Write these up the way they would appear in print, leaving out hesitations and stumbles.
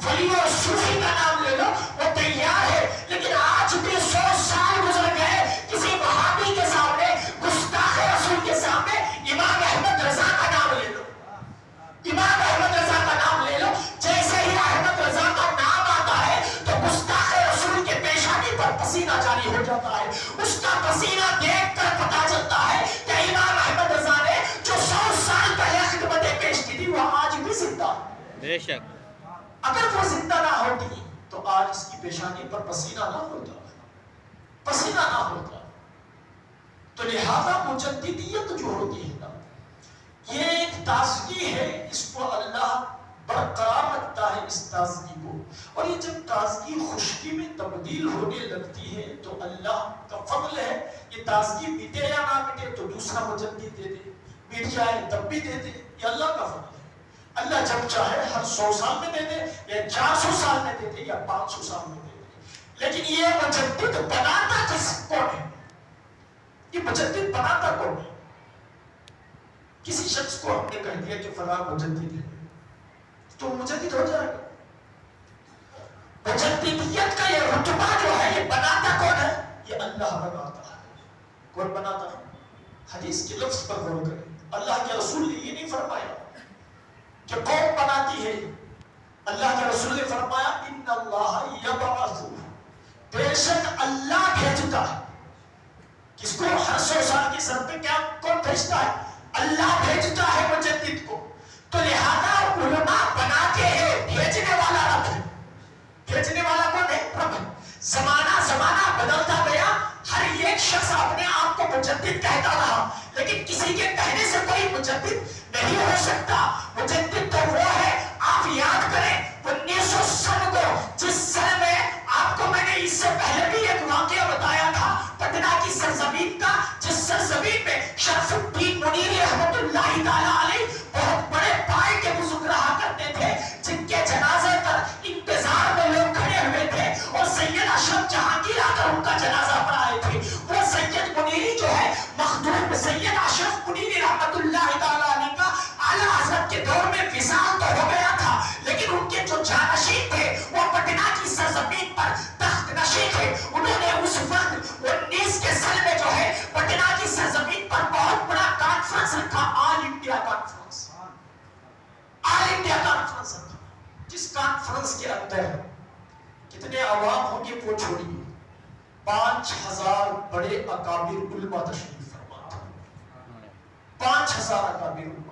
ولی اور صوفی کا نام لے لو، وہ تیار ہے، لیکن آج بھی 100 سال گزر گئے، کسی وہابی کے سامنے، گستاخ رسول کے سامنے امام احمد رضا کا نام لے لو، امام احمد رضا کا نام لے لو، جیسے ہی احمد رضا کا نام آتا ہے تو گستاخ رسول کے پیشانی پر پسینہ جاری ہو جاتا ہے، اس کا پسینہ دیکھ کر پتا چلتا ہے کہ امام احمد رضا نے جو 100 سال پہلے خدمتیں پیش کی تھی وہ آج بھی زندہ ہے۔ بے شک اگر وہ زندہ نہ ہوتی تو آج اس کی پیشانی پر پسینہ نہ ہوتا، پسینہ نہ ہوتا۔ تو لہذا مجددیت جو ہوتی ہے نا، یہ ایک تازگی ہے، اس کو اللہ برقرار رکھتا ہے اس تازگی کو، اور یہ جب تازگی خشکی میں تبدیل ہونے لگتی ہے تو اللہ کا فضل ہے، یہ تازگی مٹے یا نہ مٹے تو دوسرا مجدد دے دے، مٹ جائے تب بھی دے دے، یہ اللہ کا فضل ہے۔ اللہ جب چاہے ہر 100 سال میں دے دے، یا 400 سال میں دے دے، یا 500 سال میں دے دے، لیکن یہ مجدد بناتا کون ہے؟ یہ مجدد بناتا کون ہے؟ کسی شخص کو ہم نے کہہ دیا کہ فلاں مجدد ہے تو مجدد ہو جائے گا؟ مجددیت کا یہ رتبہ جو ہے یہ بناتا کون ہے؟ یہ اللہ بناتا ہے۔ کون بناتا ہے؟ حدیث کے لفظ پر غور کریں، اللہ کے رسول نے یہ نہیں فرمایا کہ قوم بناتی ہے، اللہ کے رسول نے فرمایا ان اللہ یبعث، بے شک اللہ بھیجتا ہے۔ کس کو؟ ہر 100 سال کی سر پہ کیا کون بھیجتا ہے؟ اللہ بھیجتا ہے مجدد کو۔ تو لہذا علماء بناتے ہیں، بھیجنے والا رب ہے۔ بھیجنے والا کون ہے؟ رب ہے۔ زمانہ بدلتا گیا، ہر ایک شخص اپنے آپ کو مجدد کہتا رہا، لیکن کسی کے کہنے سے کوئی مجدد نہیں ہو سکتا۔ مجدد تو وہ ہے، آپ یاد کریں 1900 سن کو، جس سن میں آپ کو میں نے اس سے پہلے بھی ایک واقعہ بتایا تھا پٹنہ کی سرزمین کا، جس سرزمین میں شرف الدین منیری رحمت اللہ تعالیٰ علیہ بہت بڑے پائے کے بزرگ رہا کرتے تھے، جن کے جنازے پر انتظار میں لوگ کھڑے ہوئے تھے اور سید اشرف جہانگیر آ کر ان کا جنازہ پڑھائے تھے۔ وہ سید منیری جو ہے مخدوم سید اشرف منیری رحمت اللہ تعالیٰ علیہ کا اعلیٰ حضرت کے دور میں وصال تو ہو گیا تھا، لیکن ان کے جو جانشین تھے وہ پٹنہ کی سرزمین پر تخت نشین تھے۔ انہوں نے اس وقت 19 کے سال میں جو ہے پٹنہ کی سرزمین پر بہت بڑا کانفرنس رکھا، آل انڈیا کانفرنس، آل انڈیا کانفرنس رکھا، جس کانفرنس کے اندر کتنے عوام ہوں گے وہ چھوڑیے، 5000 بڑے اکابر علماء تشریف فرما تھے، 5000 اکابر علماء۔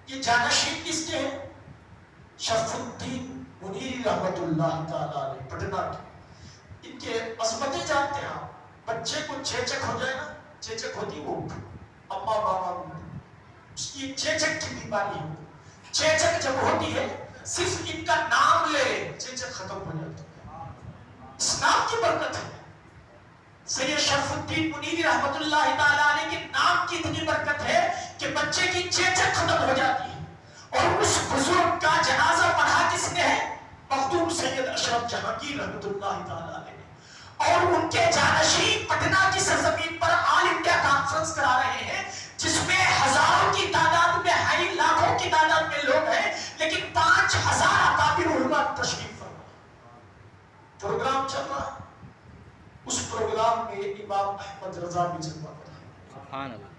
یہ جانشین کس کے ہیں؟ شرف الدین منیری رحمت اللہ تعالیٰ علیہ پٹنہ کے۔ ان کے عظمتیں جانتے ہیں آپ؟ بچے کو چیچک ہو جائے نا، چیچک ہوتی وہ اما بابا اس کی چیچک کی بیماری ہے، چیچک جب ہوتی ہے صرف ان کا نام لے چیچک ختم ہو جاتا ہے، اس نام کی برکت ہے۔ سید شرف الدین منیری رحمت اللہ تعالیٰ علیہ کے نام کی اتنی برکت ہے کہ بچے کی چیچک ختم ہو جاتی ہے۔ اور اس بزرگ کا جنازہ پڑھا کس نے ہے؟ مخدوم سید اشرف جہانگیر رحمت اللہ تعالیٰ علیہ نے۔ اور ان کے جانشین پٹنہ کی سرزمین پر آل انڈیا کانفرنس کرا رہے ہیں، جس میں ہزاروں کی تعداد میں ہے، لاکھوں کی تعداد میں لوگ ہیں، لیکن 5000 اکابر علماء تشریف فرما۔ پروگرام چل رہا، اس پروگرام میں امام احمد رضا بھی چل رہا ہے۔ سبحان اللہ۔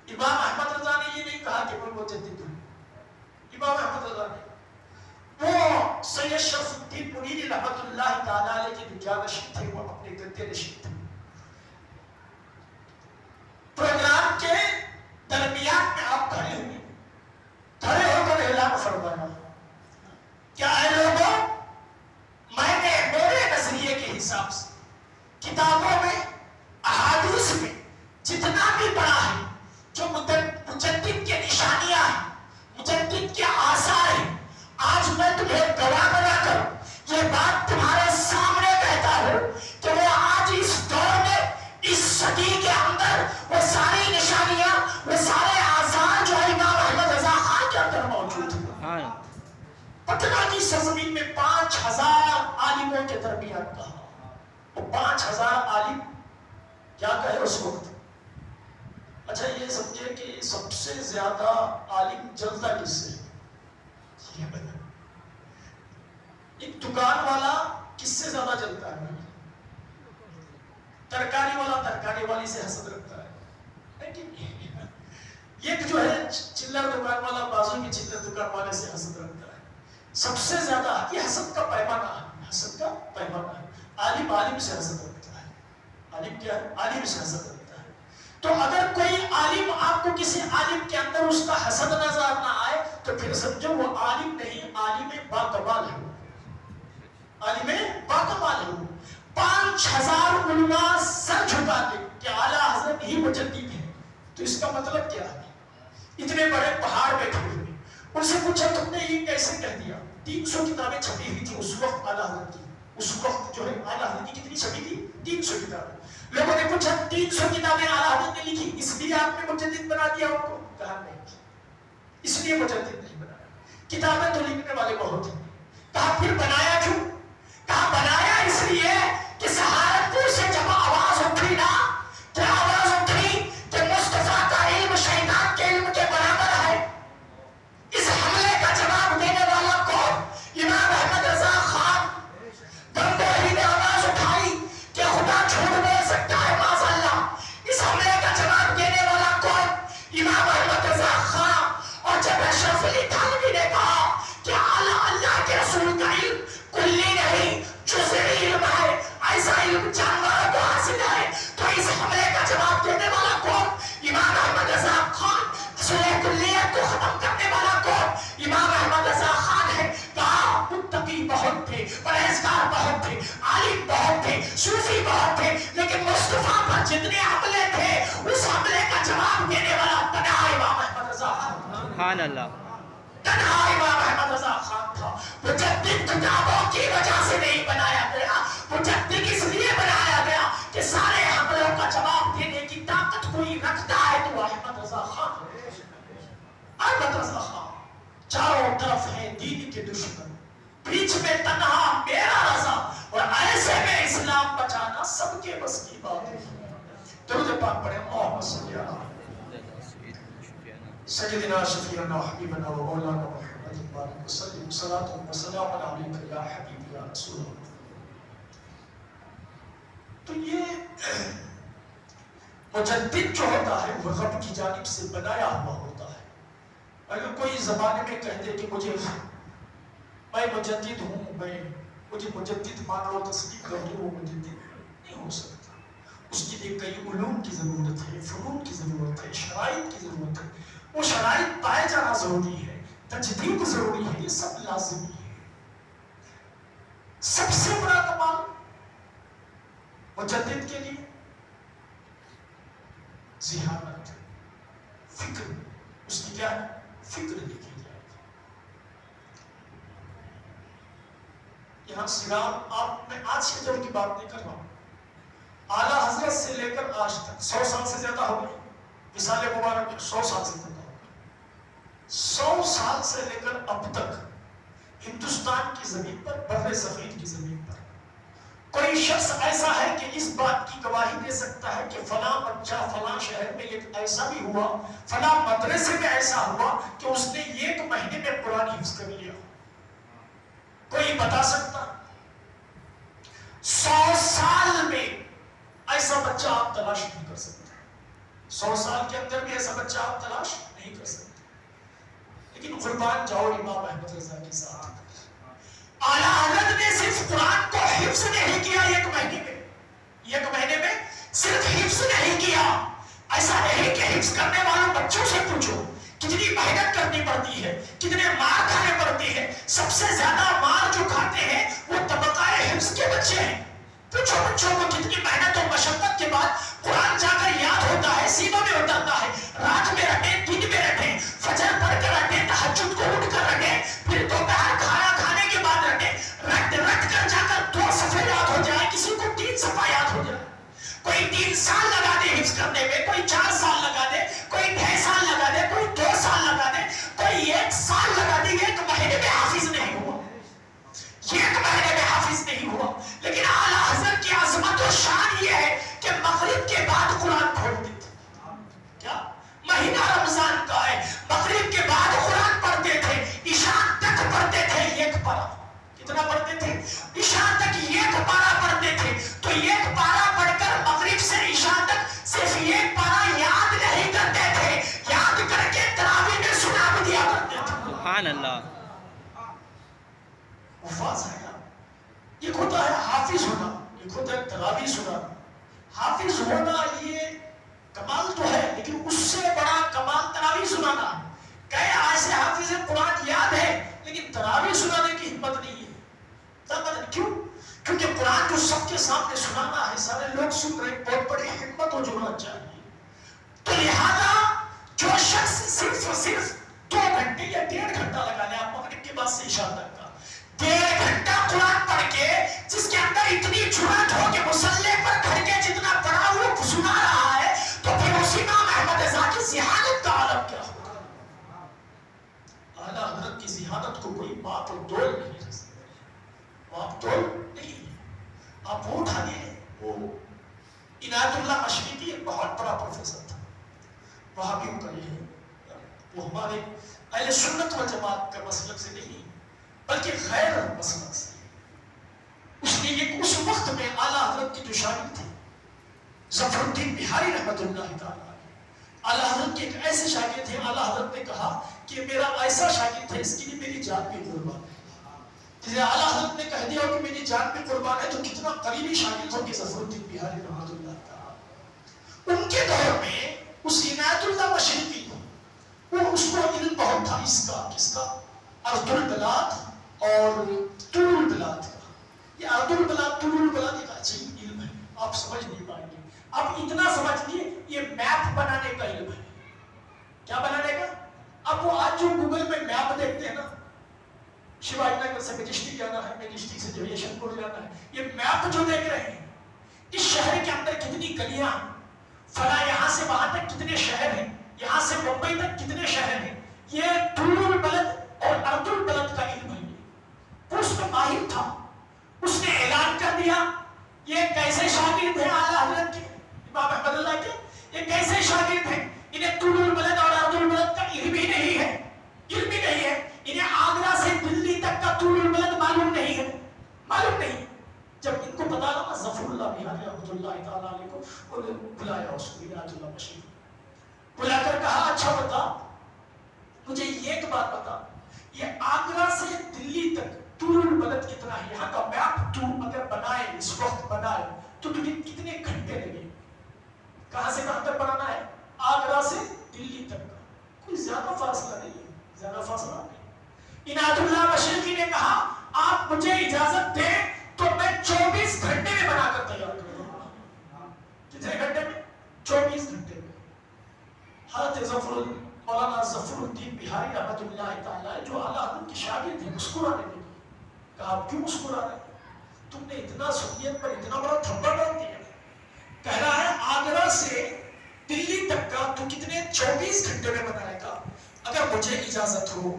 امام احمد رضا نے یہ نہیں کہا کہ میں مجدد ہوں، امام احمد رضا نے وہ سید شرف الدین منیری رحمت اللہ تعالیٰ علیہ کے جو جانشین تھے وہ اپنے گدے نشین تھے۔ پروگرام کے درمیان میں آپ کھڑے ہوئے، کھڑے ہو کر اعلان فرمایا، کیا اے لوگوں، میں نے میرے نظریے کے حساب سے کتابوں میں احادیث میں جتنا بھی پڑھا ہے جو مجدد کے نشانیاں ہیں، مجدد کے آثار ہیں، آج میں تمہیں گواہ بنا کر یہ بات تمہارے سامنے کہتا ہوں کہ وہ آج اس دور میں، اس صدی کے اندر وہ ساری نشانیاں، وہ سارے آثار جو ہے امام احمد رضا خان کے اندر موجود ہیں۔ پٹنہ کی سرزمین میں 5000 عالموں کے درمیان کہا، وہ 5000 عالم کیا کہے اس وقت؟ اچھا یہ سمجھے کہ سب سے زیادہ عالم جلتا کس سے؟ سے حسد رکھتا ہے. یہ جو ہے چلر دکان والا بازو کی چلر دکان والے سے حسد رکھتا ہے. سب سے زیادہ یہ حسد کا پیمانہ ہے. حسد کا پیمانہ ہے. عالم عالم سے حسد رکھتا ہے. عالم کیا ہے؟ عالم سے حسد رکھتا ہے. تو اگر کوئی عالم آپ کو کسی عالم کے اندر اس کا حسد نظر نہ آئے تو پھر سمجھو وہ عالم نہیں، عالم باکمال ہے. عالم باکمال ہے. 5000 علماء سر جھکا دے کہ اعلیٰ حضرت ہی مجدد ہے، تو اس کا مطلب کیا ہے؟ اتنے بڑے پہاڑ بیٹھے ہوئے ان سے پوچھا تم نے یہ کیسے کہہ دیا؟ 300 کتابیں چھپی ہوئی تھی اس وقت اعلیٰ حضرت کی. اس وقت جو ہے اعلیٰ حضرت کی کتنی چھپی تھی؟ 300 کتابیں. لوگوں نے پوچھا 300 کتابیں اعلیٰ حضرت نے لکھی، اس لیے آپ نے مجدد بنا دیا ان کو؟ کہا نہیں، اس لیے مجدد نہیں بنایا. کتابیں تو لکھنے والے بہت ہیں. کہا پھر بنایا کیوں؟ کہا بنایا اس لیے کہ سہارنپور سے جب آواز اٹھی نا، کیا آواز اٹھی کہ مصطفیٰ کا علم شیطان کے علم کے برابر ہے. اس حملے کا جواب دینے والا کون؟ امام احمد رضا خان. گنگوہی نے آواز اٹھائی کہ خدا جھوٹ بول سکتا ہے معاذ اللہ. اس حملے کا جواب دینے والا کون؟ امام احمد رضا خان. اور جب اشرف علی تھانوی نے کہا کہ اللہ کے رسول کا علم کلی نہیں جزئی علم ہے، ایسا علم جانوروں کو حاصل ہے، تو اس حملے کا جواب دینے والا کون؟ امام احمد رضا خان. اصول کلیت کو ختم کرنے والا کون؟ امام احمد رضا خان ہے. کہا متقی بہت تھے، پرہیزگار بہت تھے، عالم بہت تھے، صوفی بہت تھے، لیکن مصطفیٰ پر جتنے حملے تھے اس حملے کا جواب دینے والا تنہا امام احمد رضا خان. سبحان اللہ. تنہا امام احمد رضا خان تھا. مجدد کتابوں کی وجہ سے نہیں بنایا گیا، مجدد اس لیے بنایا گیا کہ سارے حملوں کا جواب دینے کی طاقت کوئی رکھتا ہے تو احمد رضا خان. احمد رضا خان. چاروں طرف ہیں دین کے دشمن، بیچ میں تنہا میرا رضا، اور ایسے میں اسلام بچانا سب کے بس کی بات ہے. درود پاک پڑھیں. اللہم صلی علی سیدنا شفیعنا حبیبنا و مولانا محمد بارک وسلم صلاۃ و سلام علیک یا حبیب یا رسول اللہ. تو یہ مجدد جو ہوتا ہے وہ رب کی جانب سے بنایا ہوا ہوتا ہے. اگر کوئی زمانے میں کہہ دے کہ مجھے میں مجدد ہوں، مجھے مجدد مان لو، تصدیق کر لو، وہ مجدد نہیں ہو سکتا. اس کے لیے کئی علوم کی ضرورت ہے، فنون کی ضرورت ہے، شرائط کی ضرورت ہے. وہ شرائط پائے جانا ضروری ہے، تجدید ضروری ہے، یہ سب لازمی ہے. سب سے بڑا کمال مجدد کے لیے ذہانت، فکر. اس کی کیا ہے؟ فکر لکھی جائے گی. یہاں صرف آپ میں آج کے دور کی بات نہیں کر رہا ہوں، اعلیٰ حضرت سے لے کر آج تک 100 سال سے زیادہ ہو گئے. مثال مبارک 100 سال سے زیادہ ہو گئے. 100 سال سے لے کر اب تک ہندوستان کی زمین پر، بر صغیر کی زمین پر کوئی شخص ایسا ہے کہ اس بات کی گواہی دے سکتا ہے کہ فلاں بچہ فلاں شہر میں ایک ایسا بھی ہوا، فلاں مدرسے میں ایسا ہوا کہ اس نے 1 مہینے میں قرآن حفظ کر لیا؟ کوئی بتا سکتا؟ 100 سال میں ایسا بچہ آپ تلاش نہیں کر سکتے. 100 سال کے اندر بھی ایسا بچہ آپ تلاش نہیں کر سکتے. لیکن قربان جاؤ امام احمد رضا کے ساتھ. اعلیٰ حضرت نے صرف قرآن کو حفظ نہیں کیا 1 مہینے میں، 1 مہینے میں صرف حفظ نہیں کیا. ایسا نہیں کہ حفظ کرنے والوں بچوں سے پوچھو کتنی محنت کرنی پڑتی ہے، کتنے مار کھانے پڑتی ہے. سب سے زیادہ مار جو کھاتے ہیں وہ طبقہ حفظ کے بچے ہیں. پوچھو بچوں کو کتنی محنت اور مشقت کے بعد قرآن جا کر یاد ہوتا ہے، سینوں میں اترتا ہے. رات میں رٹے، دن میں رٹے، فجر پڑھ کر رٹے، تہجد کو اٹھ کر رٹے، پھر دوپہر کھانا کھانے کے بعد رٹے. رٹ کر جا کر 2 صفحے یاد ہو جائے، کسی کو 3 صفحہ یاد ہو جائے. کوئی 3 سال لگا دے حفظ کرنے میں، کوئی 4 سال لگا دے، کوئی 2.5 سال لگا دے، کوئی 2 سال لگا دے، کوئی 1 سال لگا دے. 1 مہینے میں حافظ نہیں ہوا، 1 مہینے میں حافظ نہیں ہوا. لیکن اعلیٰ حضرت کی عظمت و شان یہ ہے کہ مغرب کے بعد قرآن کھول دیتے. کیا مہینہ رمضان کا ہے، مغرب کے بعد قرآن پڑھتے تھے، عشاء تک پڑھتے تھے 1 پارہ. کتنا پڑھتے تھے؟ عشاء تک 1 پارہ پڑھتے تھے. تو 1 پارہ پڑھ کر مغرب سے عشاء تک صرف سبحان اللہ. الفاظ ہے نا. ایک ہوتا ہے حافظ ہونا، ایک ہوتا ہے تراویح سنانا. حافظ ہونا یہ کمال تو ہے، لیکن اس سے بڑا کمال تراویح سنانا. کئی ایسے حافظ قرآن یاد ہے لیکن تراویح سنانے کی ہمت نہیں ہے. کیوں؟ کیونکہ قرآن جو سب کے سامنے سنانا ہے، سارے لوگ سن رہے، بہت بڑی ہمت ہو جانا چاہیے. تو لہذا جو شخص صرف اور صرف 2 گھنٹے یا 1.5 گھنٹہ لگا لے، آپ مغرب کے بعد سے عشاء تک کا 1.5 گھنٹہ قرآن پڑھ کے، جس کے اندر اتنی جرأت ہو کہ مصلی پر کھڑ کے جتنا پڑھا وہ سنا رہا ہے، تو پھر اسی امام احمد رضا کی ذہانت کا عالم کیا ہوگا. اعلیٰ حضرت کی ذہانت کو کوئی بات اور دول نہیں رکھ سکتا. آپ دول نہیں ہے. آپ وہ اٹھائیے. وہ عنایت اللہ مشرقی ایک بہت بڑا پروفیسر تھا، وہابیوں کا یہ ہے. وہ ہمارے اہل سنت و جماعت کا مسلک سے نہیں بلکہ غیر مسلک سے. اس نے ایک اس وقت میں اعلیٰ حضرت کی جو شاگرد تھے ظفر الدین بہاری رحمۃ اللہ تعالیٰ، اعلیٰ حضرت کے ایک ایسے شاگرد تھے. اعلیٰ حضرت نے کہا کہ میرا ایسا شاگرد ہے، اس کے لیے میری جان بھی قربان ہے. جسے اعلیٰ حضرت نے کہہ دیا کہ میری جان بھی قربان ہے، تو کتنا قریبی شاگرد ہو کہ ظفر الدین بہاری رحمۃ اللہ تعالیٰ. ان کے دور میں اس عنایت اللہ مشرقی وہ اس کو علم بہت تھا اس کا، کس کا؟ ارض البلاد اور طول البلاد کا. یہ ارض البلاد طول البلاد ایک عجیب علم ہے، آپ سمجھ نہیں پائیں گے. اب اتنا سمجھ لیے یہ میپ بنانے کا علم ہے. کیا بنانے کا؟ اب وہ آج جو گوگل میں میپ دیکھتے ہیں نا، شیواجی نگر سے مجسٹک جانا ہے، مجسٹک سے جو یشن پور جانا ہے، یہ میپ جو دیکھ رہے ہیں، اس شہر کے اندر کتنی گلیاں، فلاں یہاں سے وہاں تک کتنے شہر ہیں، یہاں سے ممبئی تک کتنے شہر ہیں، یہ طول البلد اور ارض البلد کا علم ہے. وہ اس میں ماہر تھا. اس نے اعلان کر دیا یہ کیسے شاگرد ہیں اعلیٰ حضرت کے، امام احمد اللہ کے، یہ کیسے شاگرد ہیں، انہیں طول البلد اور ارض البلد کا علم ہی نہیں ہے. علم ہی نہیں ہے. انہیں آگرہ سے دلی تک کا طول البلد معلوم نہیں ہے، معلوم نہیں. جب ان کو پتا لگا ظفر اللہ بہاری رحمۃ اللہ تعالیٰ علیہ کو انہوں نے بلایا، اس کو عنایت اللہ مشرقی بلا کر کہا اچھا بتا مجھے یہ ایک بات بتا، یہ آگرہ سے دلی تک طول البلد کتنا ہے، یہاں کا میپ تو اگر بنائے، اس وقت بنائے تو تمہیں کتنے گھنٹے لگے. کہاں سے کہاں تک بنانا ہے؟ آگرہ سے دلی تک کا کوئی زیادہ فاصلہ نہیں ہے، زیادہ فاصلہ نہیں. عنایت اللہ مشرقی نے کہا آپ مجھے اجازت دیں تو میں 24 گھنٹے میں بنا کر تیار کروں گا. کتنے گھنٹے میں؟ 24 گھنٹے میں. حضرت مولانا ظفر الدین بہاری رحمۃ اللہ تعالیٰ جو اعلیٰ حضرت کے شاگرد تھے مسکرانے لگے. کہا آپ کیوں مسکرا رہے ہیں؟ تم نے اتنا سنیت پر اتنا بڑا تھپڑ ڈال دیا. کہہ رہا ہے آگرہ سے دلی تک کا تو کتنے 24 گھنٹے میں بنائے گا. اگر مجھے اجازت ہو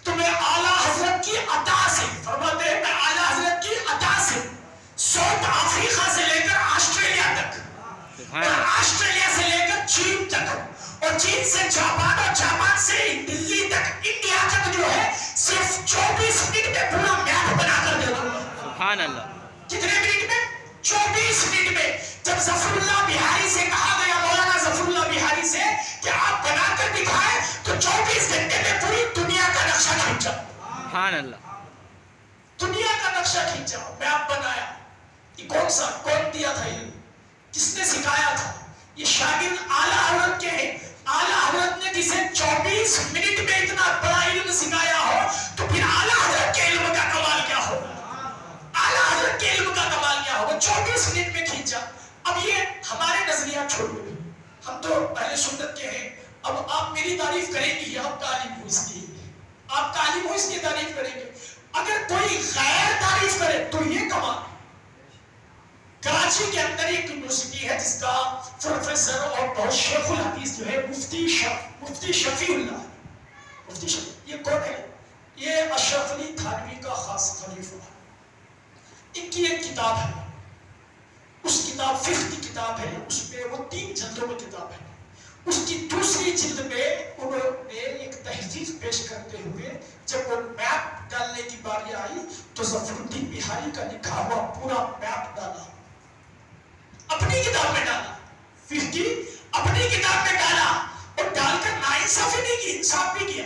تو میں اعلیٰ حضرت کی عطا سے، فرماتے ہیں میں اعلیٰ حضرت کی عطا سے ساؤتھ افریقہ سے لے کر آسٹریلیا تک اور آسٹریلیا سے لے کر چین تک اور چین سے جاپان اور جاپان سے دلی تک انڈیا تک جو ہے صرف 24 منٹ میں پورا میپ بنا کر دے دوں گا. سبحان اللہ. کتنے منٹ میں؟ 24 منٹ میں. جب ظفر اللہ بہاری سے کہا گیا، مولانا ظفر اللہ بہاری سے کہ آپ بنا کر دکھائیں، تو 24 گھنٹے میں پوری دنیا کا نقشہ کھینچا. سبحان اللہ. دنیا کا نقشہ کھینچا، میپ بنایا. یہ کون دیا تھا علم؟ کس نے سکھایا تھا؟ یہ شاگرد اعلیٰ حضرت کے ہیں. اعلیٰ حضرت نے جسے 24 منٹ میں اتنا بڑا علم سکھایا ہو تو پھر اعلیٰ حضرت کے علم کا کمال کیا ہوگا؟ اعلیٰ حضرت کے علم کا کمال کیا ہوگا؟ 24 منٹ میں کھینچا. اب یہ ہمارے نظریات چھوڑیے، ہم تو اہل سنت کے ہیں. اب آپ میری تعریف کریں گی، آپ کا عالم ہو اس کی، آپ کا عالم ہو اس کی تعریف کریں گے. اگر کوئی غیر تعریف کرے تو یہ کمال. کراچی کے اندر ایک یونیورسٹی ہے جس کا پروفیسر اور بہت شیخ الحدیث جو ہے مفتی شفیع اللہ. مفتی شفیع یہ کون ہے؟ یہ اشرف علی تھانوی کا خاص خلیفہ ہے. ان کی ایک کتاب ہے، اس کتاب فقہ کی کتاب ہے، اس میں وہ 3 جلدوں میں کتاب ہے. اس کی دوسری جلد میں انہوں نے ایک تحقیق پیش کرتے ہوئے جب وہ میپ ڈالنے کی باری آئی تو ظفر الدین بہاری کا لکھا ہوا پورا میپ ڈالا، اپنی کتاب میں ڈالا. فقہ کی اپنی کتاب میں ڈالا اور ڈال کر ناانصافی نہیں کی، انصاف بھی کیا.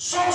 100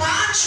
5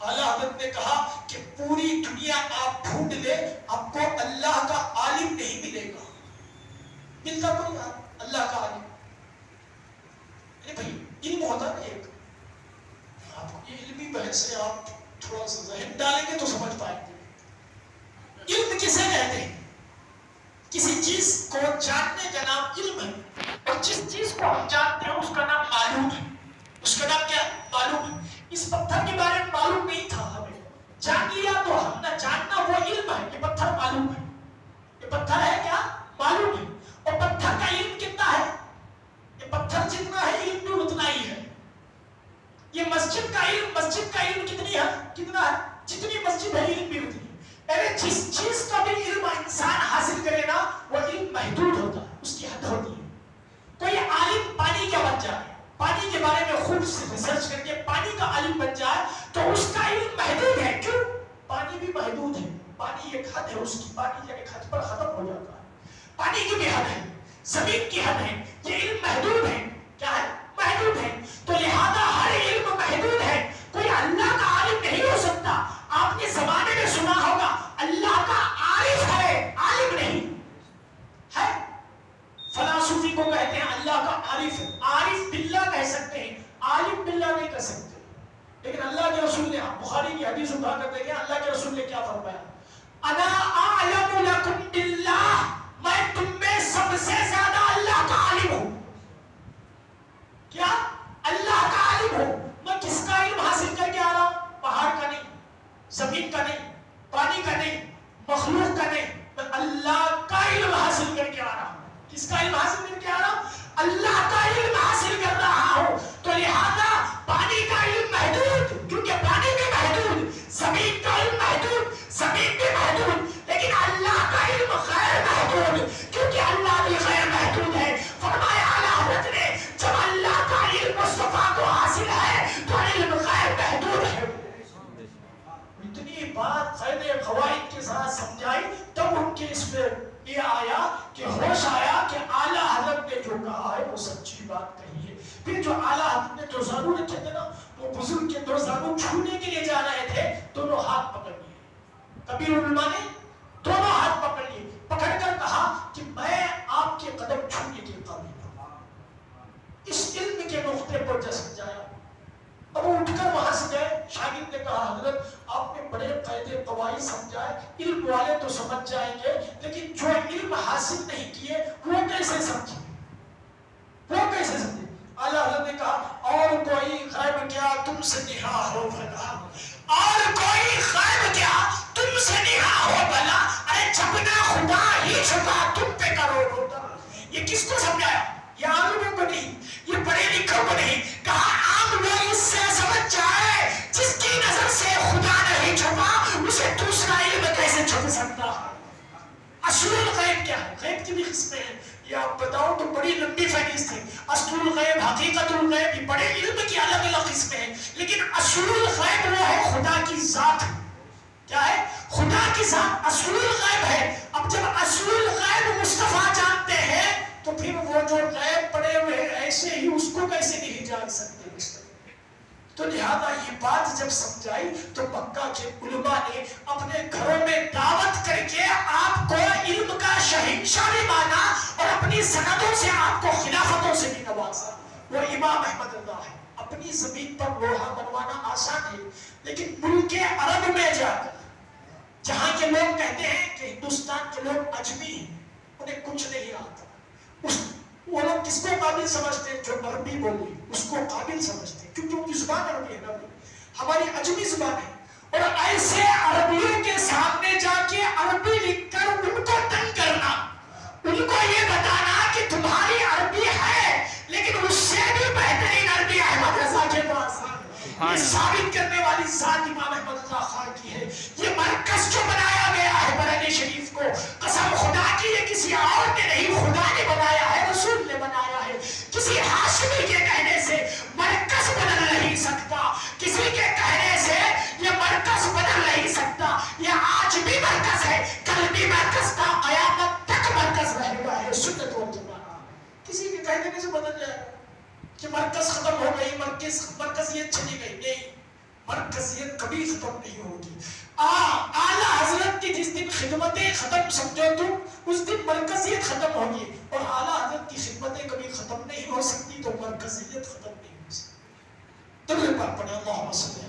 اعلیٰ حضرت نے کہا کہ پوری دنیا آپ ڈھونڈ لے آپ کو اللہ کا عالم نہیں ملے گا، ملتا کوئی اللہ کا عالم؟ بھائی علم ہوتا نا ایک، آپ یہ علمی بحث سے آپ تھوڑا سا ذہن ڈالیں گے تو سمجھ پائیں گے۔ علم کسے کہتے ہیں؟ کسی چیز کو جاننے کا نام علم ہے، اور جس چیز کو ہم جانتے ہیں اس کا نام معلوم ہے۔ اس کا نام کیا ہے؟ معلوم ہے۔ اس پتھر کے بارے میں معلوم نہیں تھا، ہمیں جان لیا تو ہم نے جاننا وہ علم ہے، یہ پتھر معلوم ہے، یہ پتھر ہے کیا؟ معلوم ہے۔ اور پتھر کا علم کتنا ہے؟ یہ پتھر جتنا ہے علم بھی اتنا ہی ہے۔ یہ مسجد کا علم کتنی ہے؟ کتنا ہے؟ جتنی مسجد ہے علم بھی اتنی ہے۔ ارے جس چیز کا بھی علم انسان حاصل کرے نا وہ علم محدود ہوتا ہے، اس کی حد ہوتی ہے۔ کوئی عالم پانی کا بن جائے، پانی کے بارے میں خوب ریسرچ کر کے پانی کا عالم بن جائے تو اس کا علم محدود ہے۔ کیوں؟ پانی بھی محدود ہے، پانی ایک حد ہے اس کی، پانی ایک حد پر ختم ہو جاتا ہے۔ پانی کی بھی حد ہے، زمین کی حد ہے، یہ علم محدود ہے۔ کیا ہے؟ محدود ہے۔ تو لہذا ہر علم محدود ہے، کوئی اللہ کا عالم نہیں ہو سکتا۔ آپ نے زمانے میں سنا ہوگا اللہ کا عارف ہے، عالم نہیں ہے۔ فلاسفی کو کہتے ہیں اللہ کا عارف ہے، عارف باللہ کہہ سکتے ہیں، عالم باللہ نہیں کہہ سکتے۔ لیکن اللہ کے رسول نے، بخاری کی حدیث اٹھا کر دیکھیں اللہ کے رسول نے کیا فرمایا، انا اعلم لکم باللہ، میں تم میں سب سے زیادہ اللہ کا عالم ہوں۔ کیا؟ اللہ کا عالم ہوں۔ میں کس کا علم حاصل کر کے آ رہا ہوں؟ پہاڑ کا نہیں، زمین کا نہیں، پانی کا نہیں، مخلوق کا نہیں، میں اللہ کا علم حاصل کر کے آ رہا ہوں۔ کس کا علم حاصل کر کے آ رہا ہوں؟ اللہ کا علم حاصل کر رہا ہوں۔ تو لہذا پانی کا علم محدود، کیونکہ پانی بھی محدود، زمین کا علم محدود، زمین بھی محدود، لیکن اللہ کا علم غیر محدود، کیونکہ اللہ بھی غیر محدود ہے۔ فرمایا اعلیٰ حضرت نے جب اللہ کا علم مصطفیٰ کو حاصل ہے تو علم غیر محدود ہے۔ اتنی بات قید قواعد کے ساتھ سمجھائی تب ان کے اس میں یہ آیا کہ ہوش آیا کہ اعلیٰ حضرت نے جو کہا ہے وہ سچی بات کہی ہے۔ پھر جو اعلیٰ حضرت نے دو زانو رکھے تھے نا، وہ بزرگ کے دو زانو چھونے کے لیے جا رہے تھے، دونوں ہاتھ پکڑ لیے۔ کبیر علماء نے دونوں ہاتھ پکڑ لیے، پکڑ کر کہا کہ میں آپ کے قدم چھونے کے قابل ہوں۔ اس علم کے نقطے پر جسد جایا۔ اب وہ اٹھ کر وہاں سے گئے، شاگرد نے کہا حضرت آپ نے بڑے قید قواعد سمجھائے، علم والے تو سمجھ جائیں گے لیکن جو علم حاصل نہیں کیے وہ کیسے سمجھیں، وہ کیسے سمجھیں؟ اعلیٰ حضرت نے کہا اور کوئی غیب کیا تم سے نہا ہو بھلا، اور کوئی غیب کیا تم سے نہا ہو بھلا، ارے چھپنا خدا ہی چھپا تم پہ کرو ہوتا۔ یہ کس کو سمجھایا؟ یہ عالموں کو نہیں، یہ پڑھے لکھوں کو نہیں، کہا عام لوگ اس سے سمجھ جائے جس کی نظر سے خدا نہیں چھپا اسے دوسرا علم کیسے چھپ سکتا ہے۔ اصل الغیب کیا ہے؟ غیب کی بھی قسمیں ہیں، یہ آپ بتاؤ تو بڑی لمبی فہرست ہے۔ اصل الغیب، حقیقت الغیب، یہ بڑے علم کی الگ الگ قسمیں ہیں، لیکن اصل الغیب وہ ہے خدا کی ذات۔ کیا ہے؟ خدا کی ذات اصل الغیب ہے۔ اب جب اصل الغیب مصطفیٰ جانتے ہیں تو پھر وہ جو غیب پڑے ہوئے ہیں ایسے ہی اس کو کیسے نہیں جان سکتے؟ تو لہذا یہ بات جب سمجھائی تو مکہ کے علماء نے اپنے گھروں میں دعوت کر کے آپ کو علم کا شہنشاہ بھی مانا اور اپنی سندوں سے آپ کو خلافتوں سے بھی نوازا۔ وہ امام احمد رضا ہے۔ اپنی زمین پر لوہا بنوانا آسان ہے، لیکن ملک عرب میں جا کر جہاں کے لوگ کہتے ہیں کہ ہندوستان کے لوگ عجمی ہیں، انہیں کچھ نہیں آتا، وہ لوگ کس کو قابل سمجھتے ہیں؟ جو عربی بولے اس کو قابل سمجھتے ہیں، کیونکہ ان کی زبان عربی ہے نا، ہماری عجمی زبان ہے۔ اور ایسے عربیوں کے سامنے جا کے عربی لکھ کر ان کو تنگ کرنا، ان کو یہ بتانا کہ تمہاری عربی ہے لیکن اس سے بھی بہترین عربی احمد رضا کے پاس ہے، یہ ثابت کرنے والی ذات امام احمد رضا خان کی ہے۔ یہ مرکز جو بنایا گیا ہے بریلی شریف کو، قسم خدا کی یہ کسی اور نے نہیں، خدا نے بنایا ہے، رسول نے بنایا ہے۔ کسی ہاشمی کے کہنے سے مرکز بدل نہیں سکتا، کسی کے کہنے سے یہ مرکز بدل نہیں سکتا۔ یہ آج بھی مرکز ہے، کل بھی مرکز تھا، قیامت تک مرکز رہے گا، ہے سنت والجماعت۔ کسی کے کہنے سے بدل جائے گا کہ مرکز ختم ہو گئی، مرکز یہ چلی گئی، نہیں، مرکزیت کبھی ختم نہیں ہوگی. اعلیٰ حضرت کی جس دن خدمتیں ختم سمجھو تم اس دن مرکزیت ختم ہوگی, اور اعلیٰ حضرت کی خدمتیں کبھی ختم نہیں ہو سکتی تو مرکزیت ختم نہیں ہو سکتی. تو پڑھے اللہم صلی